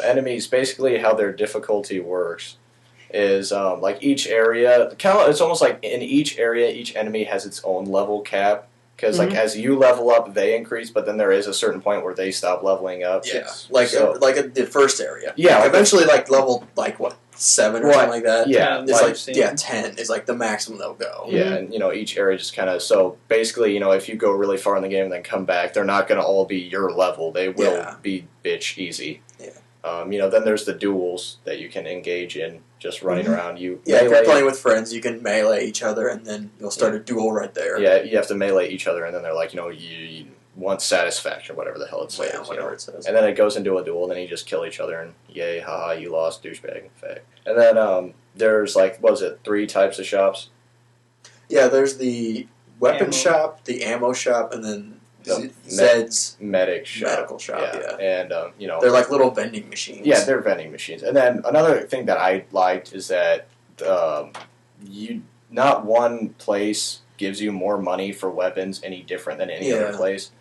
enemies, basically how their difficulty works is like each area, it's almost like in each area, each enemy has its own level cap. Because like as you level up, they increase, but then there is a certain point where they stop leveling up. Yeah, the first area. Yeah, like eventually, like level 7 or something like that. Yeah, it's 10 is like the maximum they'll go. Yeah, and each area just kind of basically if you go really far in the game and then come back, they're not going to all be your level. They will be bitch easy. Yeah. Then there's the duels that you can engage in, just running around. If you're playing with friends, you can melee each other, and then you'll start a duel right there. Yeah, you have to melee each other, and then they're like, you want satisfaction, whatever the hell it says. Yeah, whatever it says. And then it goes into a duel, and then you just kill each other, and yay, haha, you lost, douchebag, in fact. And then there's 3 types of shops? Yeah, there's the weapon shop, the ammo shop, and then Zed's medical shop. Yeah. And they're like little vending machines. Yeah, they're vending machines. And then another thing that I liked is that not one place gives you more money for weapons any different than any other place.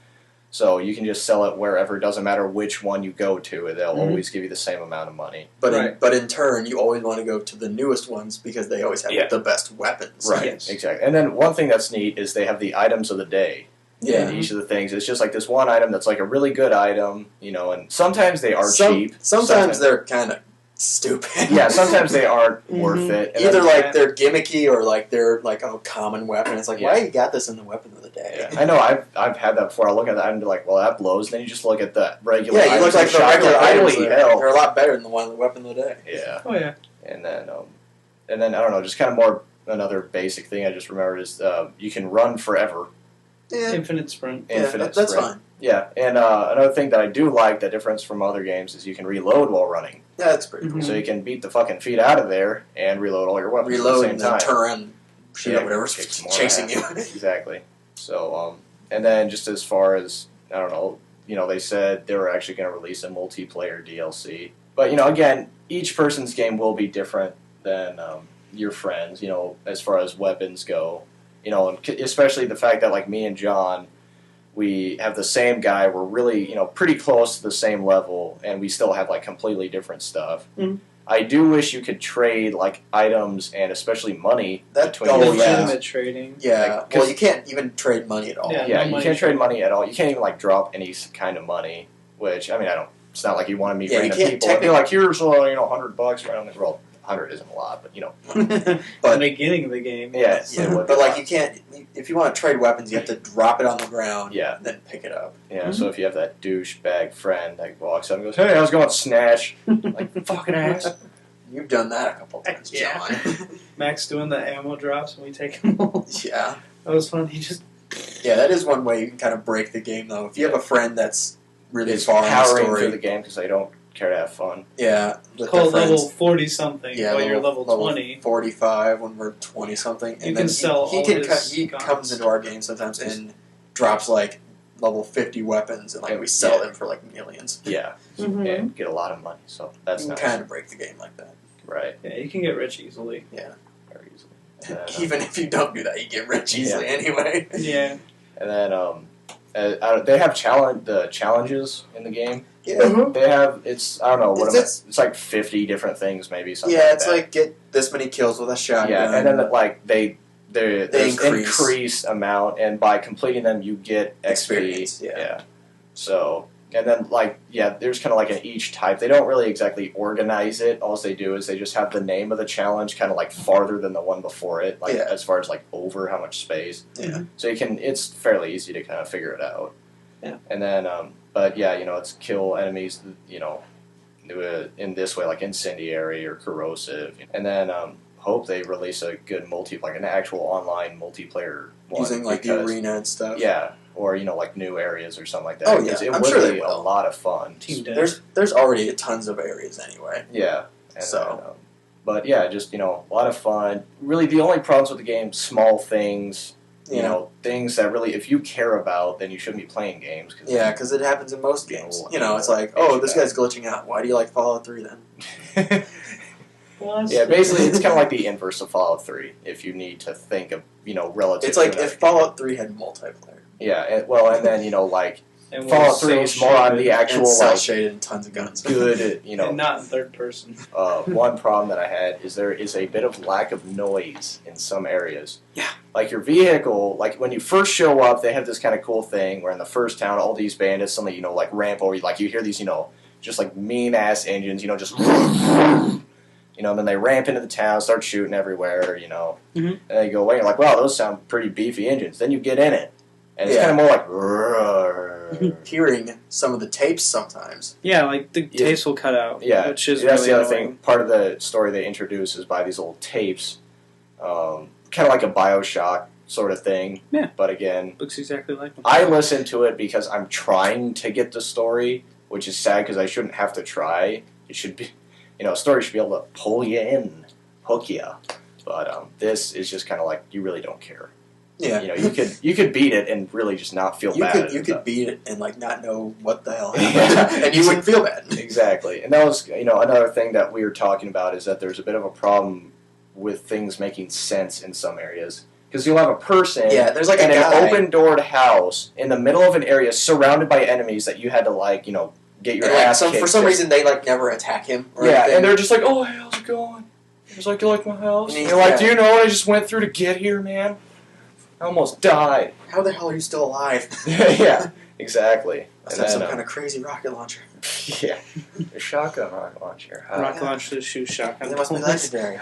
So you can just sell it wherever. It doesn't matter which one you go to. They'll always give you the same amount of money. But in turn, you always want to go to the newest ones because they always have the best weapons. Right, exactly. And then one thing that's neat is they have the items of the day. Yeah. In each of the things. It's just like this one item that's like a really good item, and sometimes they are cheap. Sometimes they're kind of stupid. Yeah, sometimes they aren't worth it. And either they're gimmicky or they're like a common weapon. It's like, why you got this in the weapon of the day? Yeah. I know, I've had that before. I look at that and be like, well, that blows. And then you just look at the regular items. Yeah, you look like the regular items. They're a lot better than the weapon of the day. Yeah. Oh, yeah. And then I don't know, just kind of more another basic thing I just remembered is you can run forever. Yeah. Infinite sprint. That's fine. Yeah, and another thing that I do like, the difference from other games, is you can reload while running. Yeah, that's pretty cool. So you can beat the fucking feet out of there and reload all your weapons at the same time. And turn around, shoot at whatever's chasing you. Exactly. So, and then just as far as, I don't know, they said they were actually going to release a multiplayer DLC. But, again, each person's game will be different than your friends, as far as weapons go. And especially the fact that, like, me and John, we have the same guy. We're really, pretty close to the same level, and we still have, like, completely different stuff. Mm-hmm. I do wish you could trade, like, items and especially money between legitimate trading. Yeah, well, you can't even trade money at all. Yeah, you can't trade money at all. You can't even, like, drop any kind of money, which, I mean, it's not like you want to meet random people. And be like, here's, $100 right on the roll. 100 isn't a lot, but but the beginning of the game. Yeah, but like you can't. If you want to trade weapons, you have to drop it on the ground. Yeah. And then pick it up. Yeah. So if you have that douchebag friend that walks up and goes, "Hey, how's it going, Snatch?" Like fucking ass. You've done that a couple times, John. Max doing the ammo drops when we take them all. Yeah. That was fun. He just. Yeah, that is one way you can kind of break the game, though. If you have a friend that's really far in the powering story, through the game because they don't care to have fun. Yeah. Call level 40-something while you're level 20. 45 when we're 20-something. And you can sell he comes into our game sometimes and drops, like, level 50 weapons, and, like, we sell them for, like, millions. Yeah. And get a lot of money, so that's nice. You can kind of break the game like that. Right. Yeah, you can get rich easily. Yeah. Very easily. Even if you don't do that, you get rich easily anyway. Yeah. And then they have challenges in the game. Yeah. They have, I don't know, it's like 50 different things maybe. Something it's like get this many kills with a shotgun. Yeah, and then like they increase amount, and by completing them you get experience. Yeah. So, and then there's kind of like in each type. They don't really exactly organize it. All they do is they just have the name of the challenge kind of like farther than the one before it, as far as like over how much space. Yeah. So it's fairly easy to kind of figure it out. Yeah. And then, but yeah, it's kill enemies, in this way, like incendiary or corrosive. And then hope they release a good like an actual online multiplayer one. Using like the arena and stuff. Yeah. Or, like new areas or something like that. Oh, yeah. It would be a lot of fun. There's already tons of areas anyway. Yeah. And so. Then, but yeah, just, a lot of fun. Really, the only problems with the game, small things. Things that really, if you care about, then you shouldn't be playing games. Because it happens in most games. It's like, this guy's glitching out. Why do you like Fallout 3 then? Yeah, basically, it's kind of like the inverse of Fallout 3. If you need to think of, relative. It's like if Fallout 3 had multiplayer. Yeah, and then, like, And Fallout 3 is more on the actual cell shaded and tons of guns. Good, and not in third person. One problem that I had is there is a bit of lack of noise in some areas. Yeah. Like your vehicle, like when you first show up, they have this kind of cool thing where in the first town, all these bandits suddenly, like ramp over you, like you hear these, just like mean ass engines, just, and then they ramp into the town, start shooting everywhere, and they go away. You're like, wow, those sound pretty beefy engines. Then you get in it, and it's kind of more like. Hearing some of the tapes sometimes. Yeah, like the tapes will cut out. Yeah, which is that's really the other annoying. thing. Part of the story they introduce is by these little tapes, kind of like a BioShock sort of thing. Yeah, but again, looks exactly like them. I listen to it because I'm trying to get the story, which is sad because I shouldn't have to try. It should be, a story should be able to pull you in, hook you. But this is just kind of like you really don't care. Yeah, you could beat it and really just not feel bad. You could beat it and not know what the hell happened, and you wouldn't feel bad. Exactly, and that was another thing that we were talking about is that there's a bit of a problem with things making sense in some areas because you'll have a person there's like in an open doored house in the middle of an area surrounded by enemies that you had to get your ass kicked. For some reason they never attack him. Or anything. And they're just like, oh, hey, how's it going? It's like, you like my house? And you're like, do you know what I just went through to get here, man? I almost died. How the hell are you still alive? Yeah, exactly. Must have some kind of crazy rocket launcher. Yeah, a shotgun rocket launcher. Rocket launcher to shoot shotgun. They must be legendary.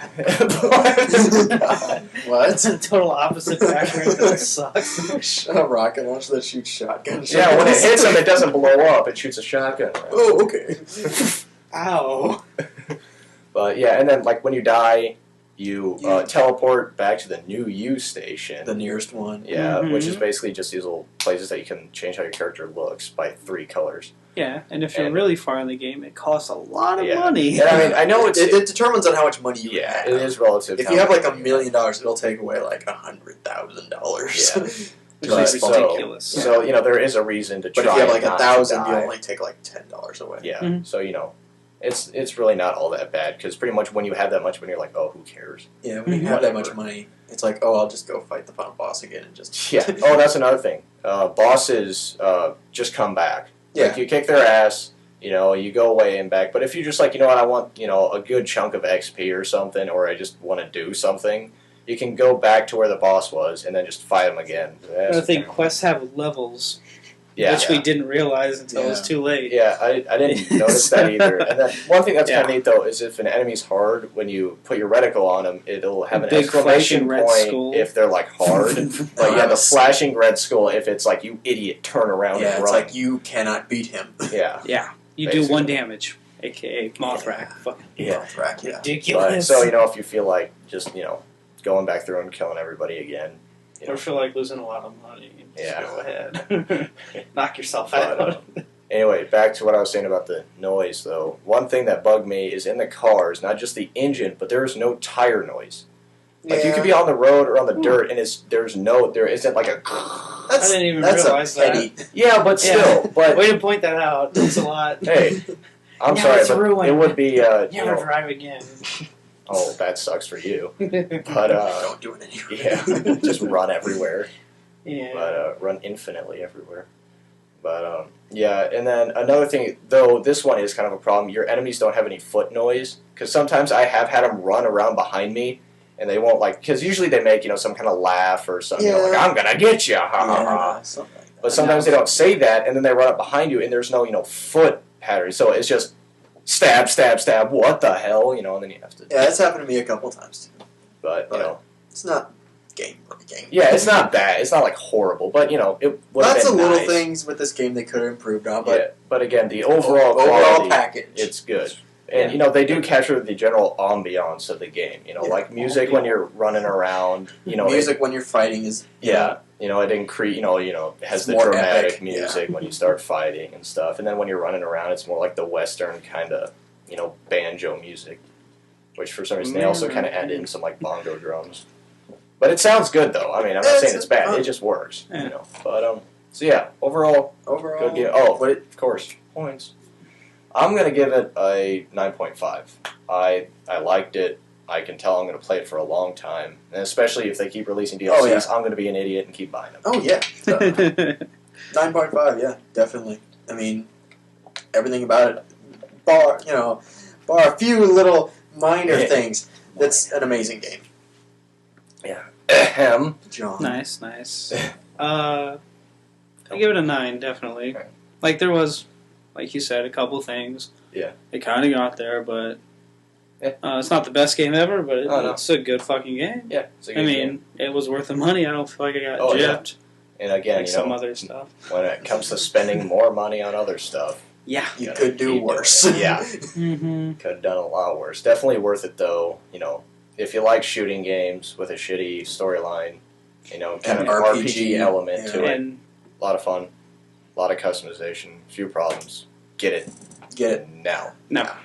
What? It's a total opposite background. That sucks. A rocket launcher that shoots shotguns. Yeah, when it hits them, it doesn't blow up. It shoots a shotgun. Right? Oh, okay. Ow. But yeah, and then when you die, you teleport back to the new U station. The nearest one. Yeah, which is basically just these little places that you can change how your character looks by 3 colors. Yeah, and if you're really far in the game, it costs a lot of money. And I mean, I know it determines on how much money you have. It is relative. If you have $1 million, it'll take away $100,000. Yeah. Which is ridiculous. So, there is a reason to try. But if you have 1,000, you only take $10 away. Yeah, so, it's really not all that bad, because pretty much when you have that much money, you're like, oh, who cares? Yeah, when you have that much money, it's like, oh, I'll just go fight the final boss again and just... Yeah. Oh, that's another thing. Bosses just come back. Yeah. You kick their ass, you go away and back. But if you're just like, what, I want, a good chunk of XP or something, or I just want to do something, you can go back to where the boss was and then just fight him again. I think quests have levels. Yeah, which we didn't realize until it was too late. Yeah, I didn't notice that either. And then one thing that's kind of neat, though, is if an enemy's hard, when you put your reticle on them, it'll have an exclamation point if they're, hard. But, the flashing red skull if it's like, you idiot, turn around and run. Yeah, it's like, you cannot beat him. Yeah. Yeah, you do 1 damage, a.k.a. Mothrack. Fucking Mothrack, ridiculous. But, so, if you feel like just, going back through and killing everybody again. Or feel like losing a lot of money. Just go ahead. Knock yourself But, out. Anyway, back to what I was saying about the noise, though. One thing that bugged me is in the cars, not just the engine, but there is no tire noise. Like, you could be on the road or on the dirt, and there isn't like a... I didn't even realize that. Yeah, but still. But way to point that out. That's a lot. Hey, I'm sorry, but ruined. It would be... Never drive again. Oh, that sucks for you. But, don't do it anyway. Yeah, just run everywhere. Yeah. But, run infinitely everywhere. But, yeah, and then another thing, though this one is kind of a problem, your enemies don't have any foot noise, because sometimes I have had them run around behind me, and they won't, because usually they make, some kind of laugh or something, like, I'm gonna get you, ha ha ha. But sometimes they don't say that, and then they run up behind you, and there's no, foot pattern, so it's just... Stab, stab, stab, what the hell, and then you have to... Yeah, that's happened to me a couple times, too. But, It's not game. Yeah, it's not bad. It's not, horrible, but, it would have been lots of little nice. Things with this game they could have improved on, but... Yeah, but again, the overall quality, package. It's good. And, they do capture the general ambiance of the game, like music when you're running around, Music when you're fighting is... Yeah. It increase. It has the dramatic epic. Music when you start fighting and stuff, and then when you're running around, it's more like the Western kind of, banjo music, which for some reason they also kind of add in some bongo drums. But it sounds good though. I mean, I'm not saying it's bad. It just works, But so yeah, overall, good game. Oh, but of course, points. I'm gonna give it a 9.5. I liked it. I can tell I'm going to play it for a long time. And especially if they keep releasing DLCs, I'm going to be an idiot and keep buying them. Oh, yeah. 9.5, yeah, definitely. I mean, everything about it, bar a few little minor things. That's an amazing game. Yeah. John. Nice. I give it a 9, definitely. Okay. Like, there was, like you said, a couple things. Yeah. It kind of got there, but it's not the best game ever, but it's a good fucking game. Yeah. It's a good game. It was worth the money. I don't feel like I got gypped. Yeah. And again, like some other stuff. When it comes to spending more money on other stuff, yeah, you could do worse. Yeah. Mm-hmm. Could have done a lot worse. Definitely worth it, though. If you like shooting games with a shitty storyline, kind of RPG element to it. A lot of fun, a lot of customization, few problems. Get it. Get it now. Now.